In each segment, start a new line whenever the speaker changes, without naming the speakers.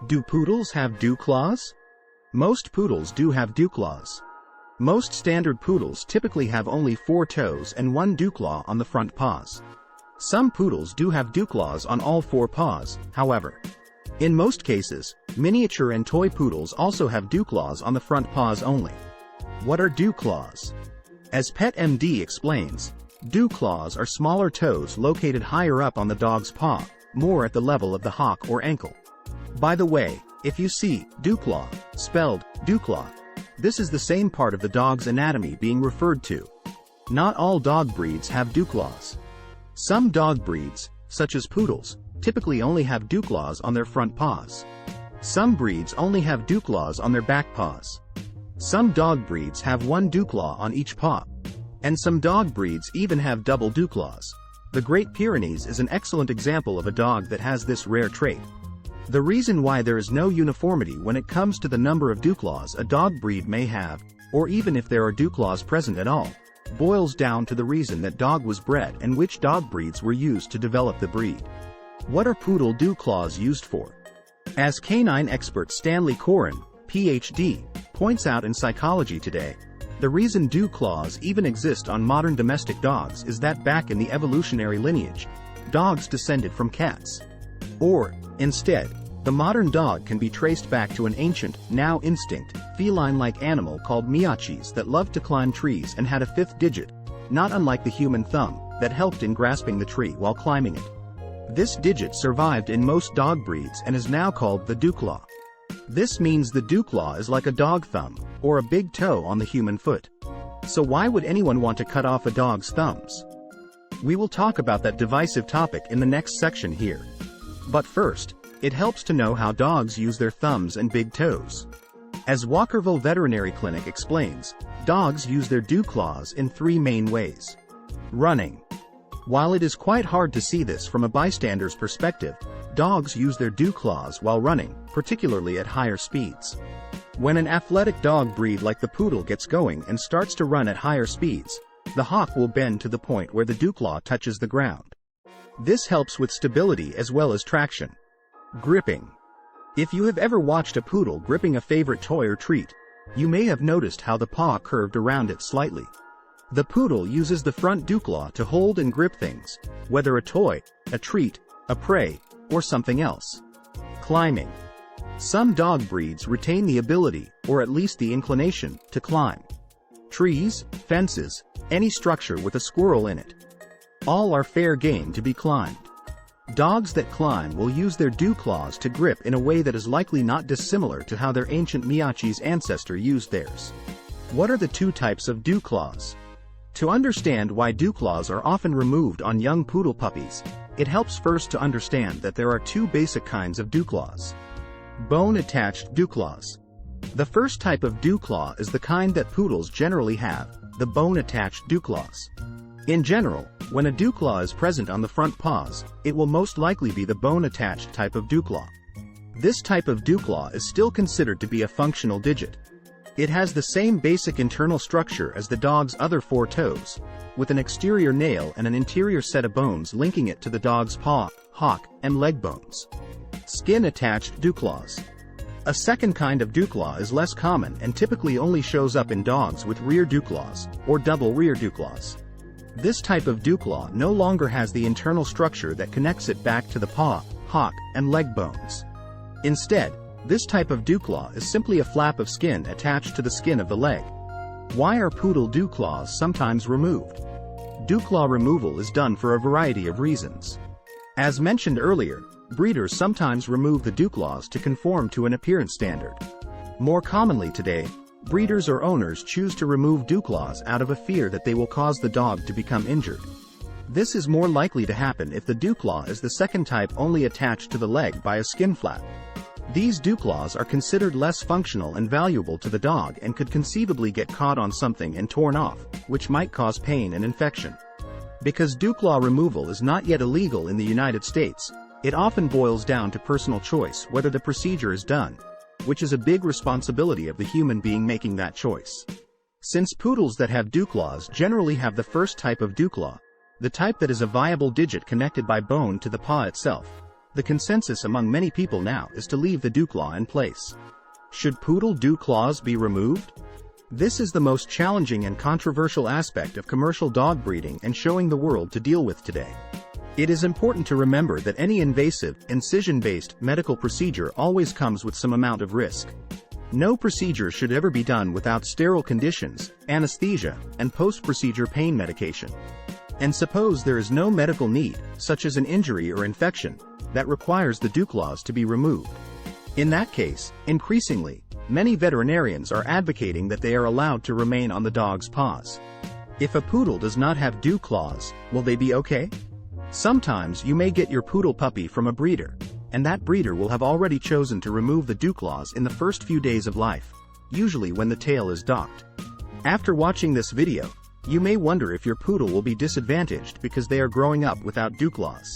Do poodles have dewclaws? Most poodles do have dewclaws. Most standard poodles typically have only 4 toes and 1 dewclaw on the front paws. Some poodles do have dewclaws on all 4 paws, however. In most cases, miniature and toy poodles also have dewclaws on the front paws only. What are dewclaws? As Pet MD explains, dewclaws are smaller toes located higher up on the dog's paw, more at the level of the hock or ankle. By the way, if you see dewclaw, spelled dewclaw, this is the same part of the dog's anatomy being referred to. Not all dog breeds have dewclaws. Some dog breeds, such as poodles, typically only have dewclaws on their front paws. Some breeds only have dewclaws on their back paws. Some dog breeds have 1 dewclaw on each paw. And some dog breeds even have double dewclaws. The Great Pyrenees is an excellent example of a dog that has this rare trait. The reason why there is no uniformity when it comes to the number of dewclaws a dog breed may have, or even if there are dewclaws present at all, boils down to the reason that dog was bred and which dog breeds were used to develop the breed. What are poodle dewclaws used for? As canine expert Stanley Coren, Ph.D., points out in Psychology Today, the reason dewclaws even exist on modern domestic dogs is that back in the evolutionary lineage, dogs descended from cats. Or, instead, the modern dog can be traced back to an ancient, now extinct, feline-like animal called miachis that loved to climb trees and had a 5th digit, not unlike the human thumb, that helped in grasping the tree while climbing it. This digit survived in most dog breeds and is now called the dewclaw. This means the dewclaw is like a dog thumb, or a big toe on the human foot. So why would anyone want to cut off a dog's thumbs? We will talk about that divisive topic in the next section here. But first, it helps to know how dogs use their thumbs and big toes. As Walkerville Veterinary Clinic explains, dogs use their dewclaws in 3 main ways. Running. While it is quite hard to see this from a bystander's perspective, dogs use their dewclaws while running, particularly at higher speeds. When an athletic dog breed like the poodle gets going and starts to run at higher speeds, the hock will bend to the point where the dewclaw touches the ground. This helps with stability as well as traction. Gripping. If you have ever watched a poodle gripping a favorite toy or treat, you may have noticed how the paw curved around it slightly. The poodle uses the front dewclaw to hold and grip things, whether a toy, a treat, a prey, or something else. Climbing. Some dog breeds retain the ability, or at least the inclination, to climb. Trees, fences, any structure with a squirrel in it. All are fair game to be climbed. Dogs that climb will use their dewclaws to grip in a way that is likely not dissimilar to how their ancient miachis ancestor used theirs. What are the 2 types of dewclaws? To understand why dewclaws are often removed on young poodle puppies, it helps first to understand that there are 2 basic kinds of dewclaws. Bone-attached dewclaws. The first type of dewclaw is the kind that poodles generally have, the bone-attached dewclaws. In general, when a dewclaw is present on the front paws, it will most likely be the bone-attached type of dewclaw. This type of dewclaw is still considered to be a functional digit. It has the same basic internal structure as the dog's other 4 toes, with an exterior nail and an interior set of bones linking it to the dog's paw, hock, and leg bones. Skin-attached dewclaws. A second kind of dewclaw is less common and typically only shows up in dogs with rear dewclaws, or double rear dewclaws. This type of dewclaw no longer has the internal structure that connects it back to the paw, hock, and leg bones. Instead, this type of dewclaw is simply a flap of skin attached to the skin of the leg. Why are poodle dewclaws sometimes removed? Dewclaw removal is done for a variety of reasons. As mentioned earlier, breeders sometimes remove the dewclaws to conform to an appearance standard. More commonly today, breeders or owners choose to remove dewclaws out of a fear that they will cause the dog to become injured. This is more likely to happen if the dewclaw is the second type only attached to the leg by a skin flap. These dewclaws are considered less functional and valuable to the dog and could conceivably get caught on something and torn off, which might cause pain and infection. Because dewclaw removal is not yet illegal in the United States, it often boils down to personal choice whether the procedure is done, which is a big responsibility of the human being making that choice. Since poodles that have dewclaws generally have the first type of dewclaw, the type that is a viable digit connected by bone to the paw itself, the consensus among many people now is to leave the dewclaw in place. Should poodle dewclaws be removed? This is the most challenging and controversial aspect of commercial dog breeding and showing the world to deal with today. It is important to remember that any invasive, incision-based medical procedure always comes with some amount of risk. No procedure should ever be done without sterile conditions, anesthesia, and post-procedure pain medication. And suppose there is no medical need, such as an injury or infection, that requires the dewclaws to be removed. In that case, increasingly, many veterinarians are advocating that they are allowed to remain on the dog's paws. If a poodle does not have dewclaws, will they be okay? Sometimes you may get your poodle puppy from a breeder, and that breeder will have already chosen to remove the dewclaws in the first few days of life, usually when the tail is docked. After watching this video, you may wonder if your poodle will be disadvantaged because they are growing up without dewclaws.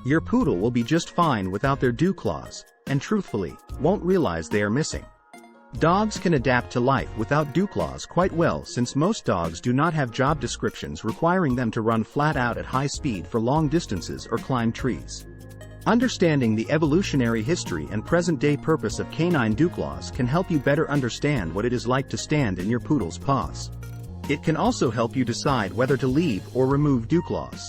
Your poodle will be just fine without their dewclaws, and truthfully, won't realize they are missing. Dogs can adapt to life without dewclaws quite well since most dogs do not have job descriptions requiring them to run flat out at high speed for long distances or climb trees. Understanding the evolutionary history and present-day purpose of canine dewclaws can help you better understand what it is like to stand in your poodle's paws. It can also help you decide whether to leave or remove dewclaws.